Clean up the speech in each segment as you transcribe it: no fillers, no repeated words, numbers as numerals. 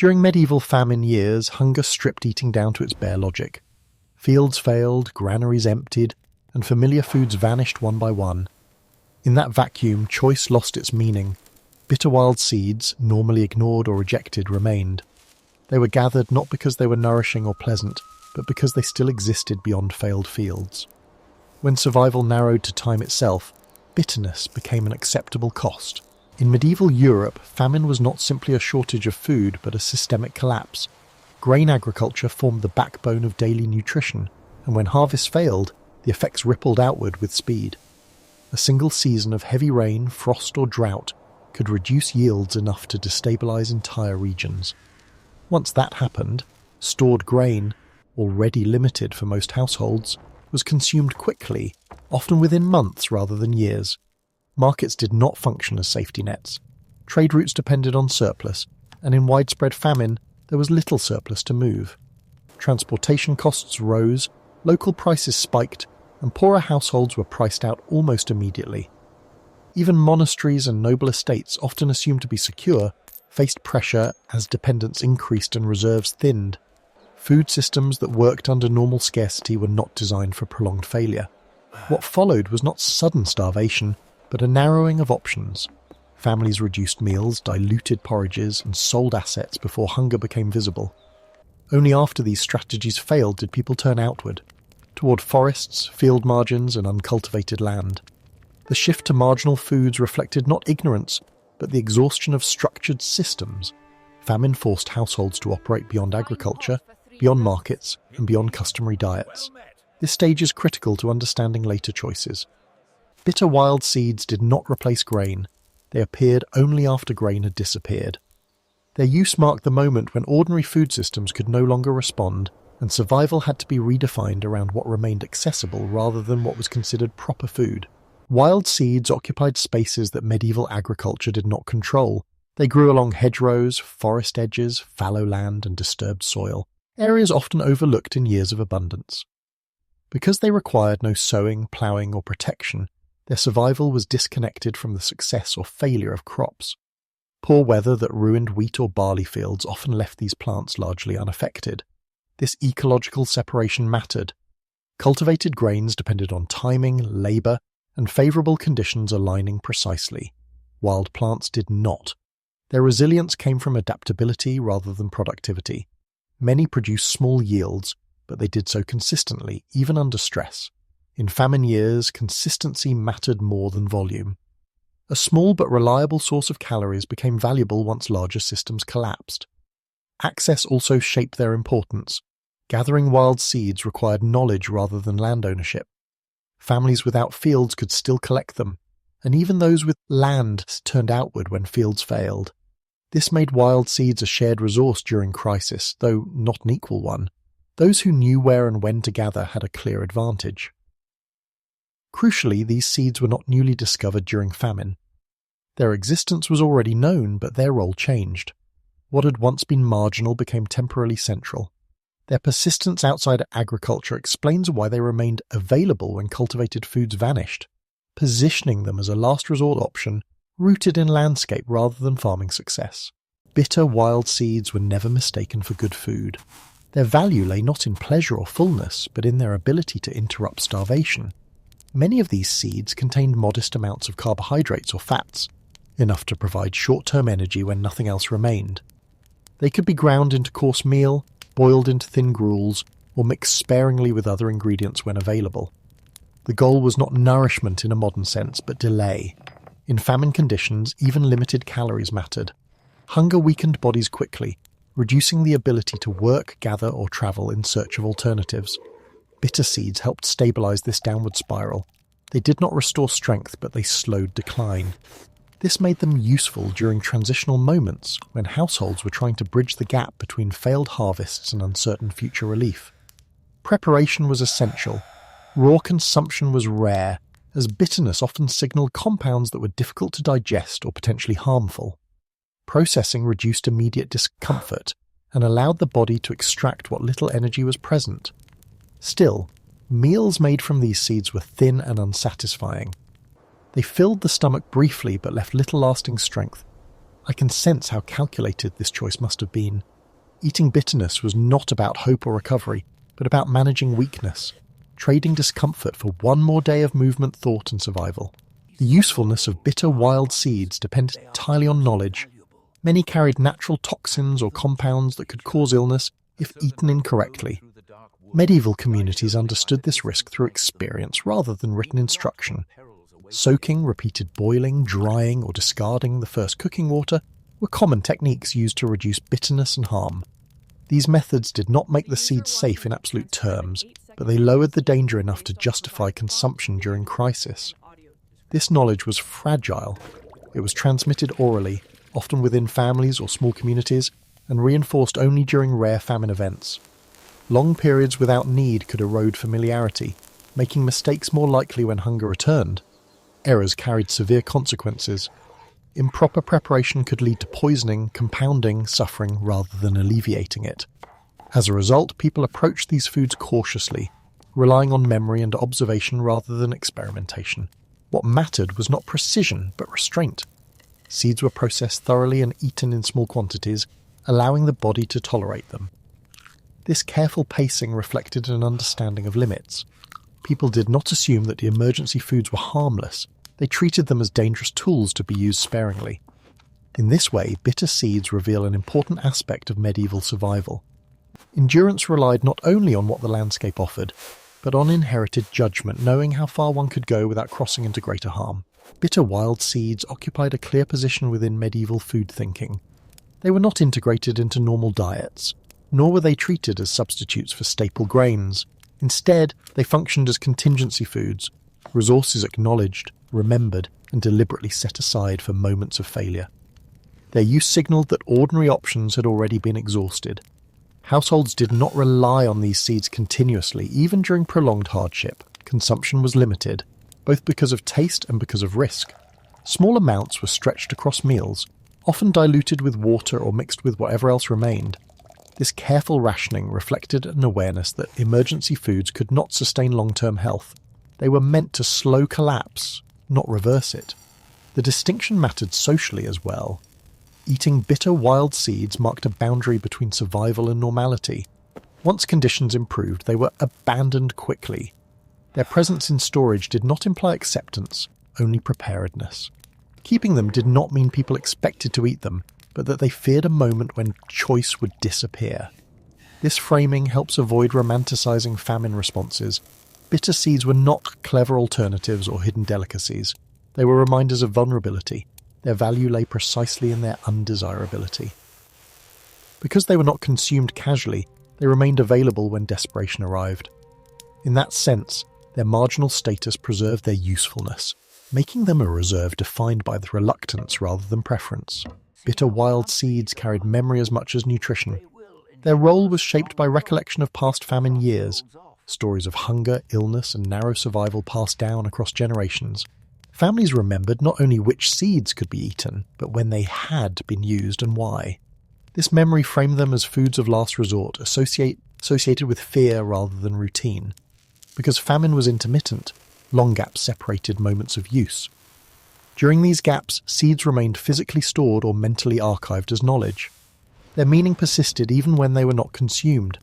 During medieval famine years, hunger stripped eating down to its bare logic. Fields failed, granaries emptied, and familiar foods vanished one by one. In that vacuum, choice lost its meaning. Bitter wild seeds, normally ignored or rejected, remained. They were gathered not because they were nourishing or pleasant, but because they still existed beyond failed fields. When survival narrowed to time itself, bitterness became an acceptable cost. In medieval Europe, famine was not simply a shortage of food, but a systemic collapse. Grain agriculture formed the backbone of daily nutrition, and when harvests failed, the effects rippled outward with speed. A single season of heavy rain, frost or drought could reduce yields enough to destabilize entire regions. Once that happened, stored grain, already limited for most households, was consumed quickly, often within months rather than years. Markets did not function as safety nets. Trade routes depended on surplus, and in widespread famine, there was little surplus to move. Transportation costs rose, local prices spiked, and poorer households were priced out almost immediately. Even monasteries and noble estates, often assumed to be secure, faced pressure as dependence increased and reserves thinned. Food systems that worked under normal scarcity were not designed for prolonged failure. What followed was not sudden starvation, but a narrowing of options. Families reduced meals, diluted porridges, and sold assets before hunger became visible. Only after these strategies failed did people turn outward, toward forests, field margins, and uncultivated land. The shift to marginal foods reflected not ignorance, but the exhaustion of structured systems. Famine forced households to operate beyond agriculture, beyond markets, and beyond customary diets. This stage is critical to understanding later choices. Bitter wild seeds did not replace grain. They appeared only after grain had disappeared. Their use marked the moment when ordinary food systems could no longer respond, and survival had to be redefined around what remained accessible rather than what was considered proper food. Wild seeds occupied spaces that medieval agriculture did not control. They grew along hedgerows, forest edges, fallow land, and disturbed soil, areas often overlooked in years of abundance. Because they required no sowing, ploughing, or protection, their survival was disconnected from the success or failure of crops. Poor weather that ruined wheat or barley fields often left these plants largely unaffected. This ecological separation mattered. Cultivated grains depended on timing, labour, and favourable conditions aligning precisely. Wild plants did not. Their resilience came from adaptability rather than productivity. Many produced small yields, but they did so consistently, even under stress. In famine years, consistency mattered more than volume. A small but reliable source of calories became valuable once larger systems collapsed. Access also shaped their importance. Gathering wild seeds required knowledge rather than land ownership. Families without fields could still collect them, and even those with land turned outward when fields failed. This made wild seeds a shared resource during crisis, though not an equal one. Those who knew where and when to gather had a clear advantage. Crucially, these seeds were not newly discovered during famine. Their existence was already known, but their role changed. What had once been marginal became temporarily central. Their persistence outside agriculture explains why they remained available when cultivated foods vanished, positioning them as a last resort option rooted in landscape rather than farming success. Bitter wild seeds were never mistaken for good food. Their value lay not in pleasure or fullness, but in their ability to interrupt starvation. Many of these seeds contained modest amounts of carbohydrates or fats, enough to provide short-term energy when nothing else remained. They could be ground into coarse meal, boiled into thin gruels, or mixed sparingly with other ingredients when available. The goal was not nourishment in a modern sense, but delay. In famine conditions, even limited calories mattered. Hunger weakened bodies quickly, reducing the ability to work, gather, or travel in search of alternatives. Bitter seeds helped stabilize this downward spiral. They did not restore strength, but they slowed decline. This made them useful during transitional moments when households were trying to bridge the gap between failed harvests and uncertain future relief. Preparation was essential. Raw consumption was rare, as bitterness often signaled compounds that were difficult to digest or potentially harmful. Processing reduced immediate discomfort and allowed the body to extract what little energy was present. Still, meals made from these seeds were thin and unsatisfying. They filled the stomach briefly but left little lasting strength. I can sense how calculated this choice must have been. Eating bitterness was not about hope or recovery, but about managing weakness, trading discomfort for one more day of movement, thought, and survival. The usefulness of bitter wild seeds depended entirely on knowledge. Many carried natural toxins or compounds that could cause illness if eaten incorrectly. Medieval communities understood this risk through experience rather than written instruction. Soaking, repeated boiling, drying, or discarding the first cooking water were common techniques used to reduce bitterness and harm. These methods did not make the seeds safe in absolute terms, but they lowered the danger enough to justify consumption during crisis. This knowledge was fragile. It was transmitted orally, often within families or small communities, and reinforced only during rare famine events. Long periods without need could erode familiarity, making mistakes more likely when hunger returned. Errors carried severe consequences. Improper preparation could lead to poisoning, compounding suffering rather than alleviating it. As a result, people approached these foods cautiously, relying on memory and observation rather than experimentation. What mattered was not precision, but restraint. Seeds were processed thoroughly and eaten in small quantities, allowing the body to tolerate them. This careful pacing reflected an understanding of limits. People did not assume that the emergency foods were harmless. They treated them as dangerous tools to be used sparingly. In this way, bitter seeds reveal an important aspect of medieval survival. Endurance relied not only on what the landscape offered, but on inherited judgment, knowing how far one could go without crossing into greater harm. Bitter wild seeds occupied a clear position within medieval food thinking. They were not integrated into normal diets, nor were they treated as substitutes for staple grains. Instead, they functioned as contingency foods, resources acknowledged, remembered, and deliberately set aside for moments of failure. Their use signaled that ordinary options had already been exhausted. Households did not rely on these seeds continuously, even during prolonged hardship. Consumption was limited, both because of taste and because of risk. Small amounts were stretched across meals, often diluted with water or mixed with whatever else remained. This careful rationing reflected an awareness that emergency foods could not sustain long-term health. They were meant to slow collapse, not reverse it. The distinction mattered socially as well. Eating bitter wild seeds marked a boundary between survival and normality. Once conditions improved, they were abandoned quickly. Their presence in storage did not imply acceptance, only preparedness. Keeping them did not mean people expected to eat them, but that they feared a moment when choice would disappear. This framing helps avoid romanticizing famine responses. Bitter seeds were not clever alternatives or hidden delicacies. They were reminders of vulnerability. Their value lay precisely in their undesirability. Because they were not consumed casually, they remained available when desperation arrived. In that sense, their marginal status preserved their usefulness, making them a reserve defined by the reluctance rather than preference. Bitter wild seeds carried memory as much as nutrition. Their role was shaped by recollection of past famine years, stories of hunger, illness, and narrow survival passed down across generations. Families remembered not only which seeds could be eaten, but when they had been used and why. This memory framed them as foods of last resort, associated with fear rather than routine. Because famine was intermittent, long gaps separated moments of use. During these gaps, seeds remained physically stored or mentally archived as knowledge. Their meaning persisted even when they were not consumed.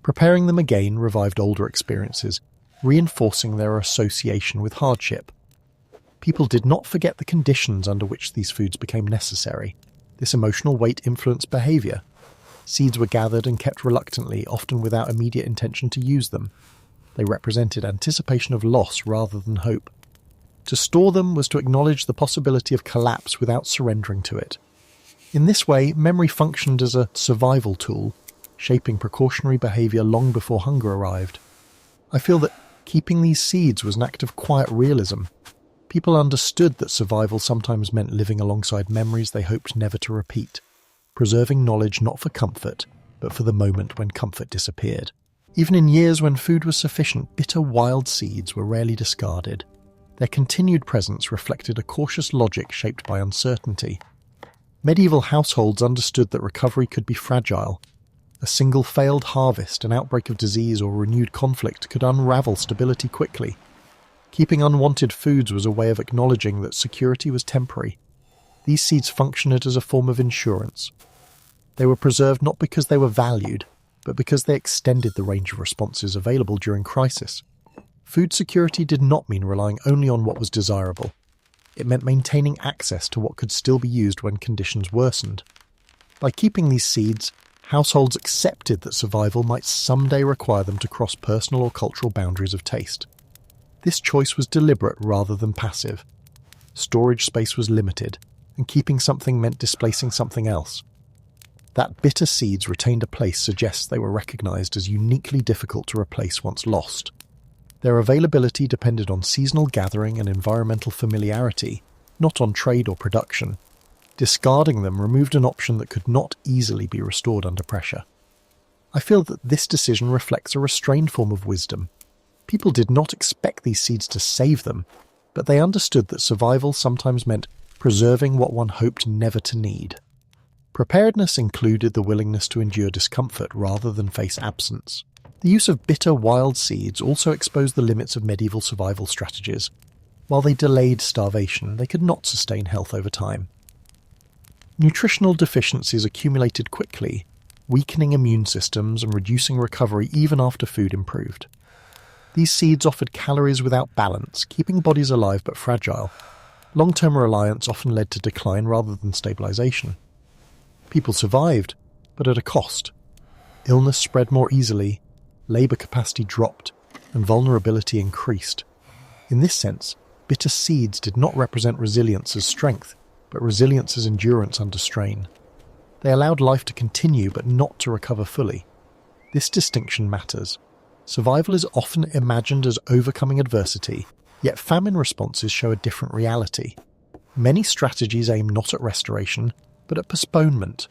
Preparing them again revived older experiences, reinforcing their association with hardship. People did not forget the conditions under which these foods became necessary. This emotional weight influenced behavior. Seeds were gathered and kept reluctantly, often without immediate intention to use them. They represented anticipation of loss rather than hope. To store them was to acknowledge the possibility of collapse without surrendering to it. In this way, memory functioned as a survival tool, shaping precautionary behavior long before hunger arrived. I feel that keeping these seeds was an act of quiet realism. People understood that survival sometimes meant living alongside memories they hoped never to repeat, preserving knowledge not for comfort, but for the moment when comfort disappeared. Even in years when food was sufficient, bitter wild seeds were rarely discarded. Their continued presence reflected a cautious logic shaped by uncertainty. Medieval households understood that recovery could be fragile. A single failed harvest, an outbreak of disease, or renewed conflict could unravel stability quickly. Keeping unwanted foods was a way of acknowledging that security was temporary. These seeds functioned as a form of insurance. They were preserved not because they were valued, but because they extended the range of responses available during crisis. Food security did not mean relying only on what was desirable. It meant maintaining access to what could still be used when conditions worsened. By keeping these seeds, households accepted that survival might someday require them to cross personal or cultural boundaries of taste. This choice was deliberate rather than passive. Storage space was limited, and keeping something meant displacing something else. That bitter seeds retained a place suggests they were recognized as uniquely difficult to replace once lost. Their availability depended on seasonal gathering and environmental familiarity, not on trade or production. Discarding them removed an option that could not easily be restored under pressure. I feel that this decision reflects a restrained form of wisdom. People did not expect these seeds to save them, but they understood that survival sometimes meant preserving what one hoped never to need. Preparedness included the willingness to endure discomfort rather than face absence. The use of bitter wild seeds also exposed the limits of medieval survival strategies. While they delayed starvation, they could not sustain health over time. Nutritional deficiencies accumulated quickly, weakening immune systems and reducing recovery even after food improved. These seeds offered calories without balance, keeping bodies alive but fragile. Long-term reliance often led to decline rather than stabilization. People survived, but at a cost. Illness spread more easily, labor capacity dropped, and vulnerability increased. In this sense, bitter seeds did not represent resilience as strength, but resilience as endurance under strain. They allowed life to continue but not to recover fully. This distinction matters. Survival is often imagined as overcoming adversity, yet famine responses show a different reality. Many strategies aim not at restoration, but at postponement.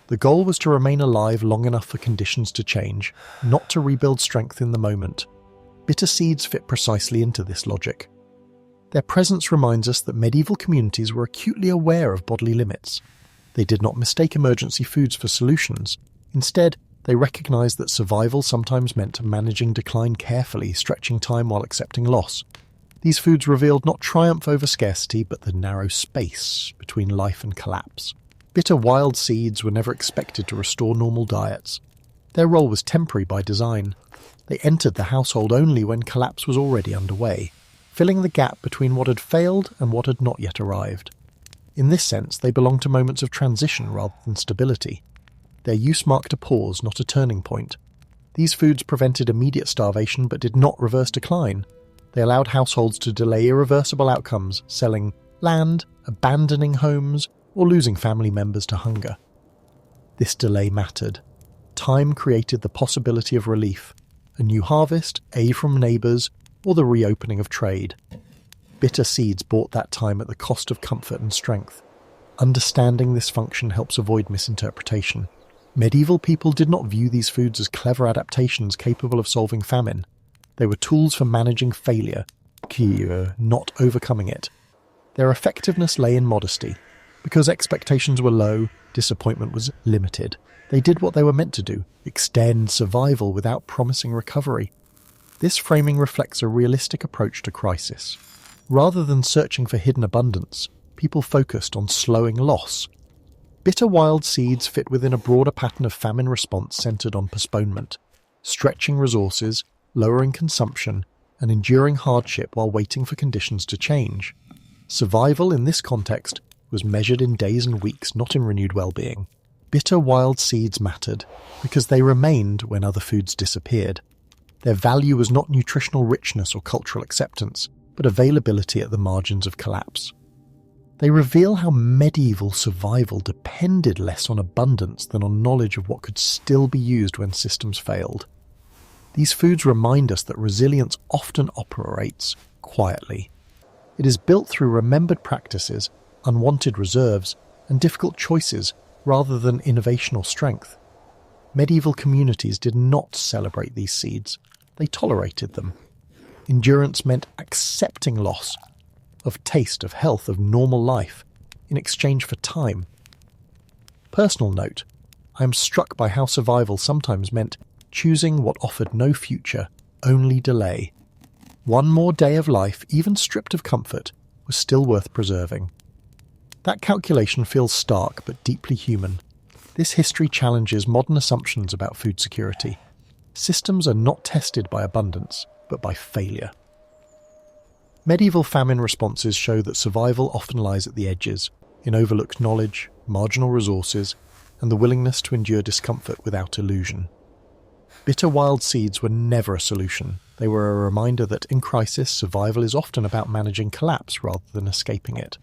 The goal was to remain alive long enough for conditions to change, not to rebuild strength in the moment. Bitter seeds fit precisely into this logic. Their presence reminds us that medieval communities were acutely aware of bodily limits. They did not mistake emergency foods for solutions. Instead, they recognized that survival sometimes meant managing decline carefully, stretching time while accepting loss. These foods revealed not triumph over scarcity, but the narrow space between life and collapse. Bitter wild seeds were never expected to restore normal diets. Their role was temporary by design. They entered the household only when collapse was already underway, filling the gap between what had failed and what had not yet arrived. In this sense, they belonged to moments of transition rather than stability. Their use marked a pause, not a turning point. These foods prevented immediate starvation but did not reverse decline. They allowed households to delay irreversible outcomes, selling land, abandoning homes, or losing family members to hunger. This delay mattered. Time created the possibility of relief, a new harvest, aid from neighbours, or the reopening of trade. Bitter seeds bought that time at the cost of comfort and strength. Understanding this function helps avoid misinterpretation. Medieval people did not view these foods as clever adaptations capable of solving famine. They were tools for managing failure, not overcoming it. Their effectiveness lay in modesty. Because expectations were low, disappointment was limited. They did what they were meant to do, extend survival without promising recovery. This framing reflects a realistic approach to crisis. Rather than searching for hidden abundance, people focused on slowing loss. Bitter wild seeds fit within a broader pattern of famine response centered on postponement, stretching resources, lowering consumption, and enduring hardship while waiting for conditions to change. Survival in this context was measured in days and weeks, not in renewed well-being. Bitter wild seeds mattered because they remained when other foods disappeared. Their value was not nutritional richness or cultural acceptance, but availability at the margins of collapse. They reveal how medieval survival depended less on abundance than on knowledge of what could still be used when systems failed. These foods remind us that resilience often operates quietly. It is built through remembered practices, unwanted reserves, and difficult choices rather than innovation or strength. Medieval communities did not celebrate these seeds. They tolerated them. Endurance meant accepting loss of taste, of health, of normal life in exchange for time. Personal note, I am struck by how survival sometimes meant choosing what offered no future, only delay. One more day of life, even stripped of comfort, was still worth preserving. That calculation feels stark but deeply human. This history challenges modern assumptions about food security. Systems are not tested by abundance, but by failure. Medieval famine responses show that survival often lies at the edges, in overlooked knowledge, marginal resources, and the willingness to endure discomfort without illusion. Bitter wild seeds were never a solution. They were a reminder that in crisis, survival is often about managing collapse rather than escaping it.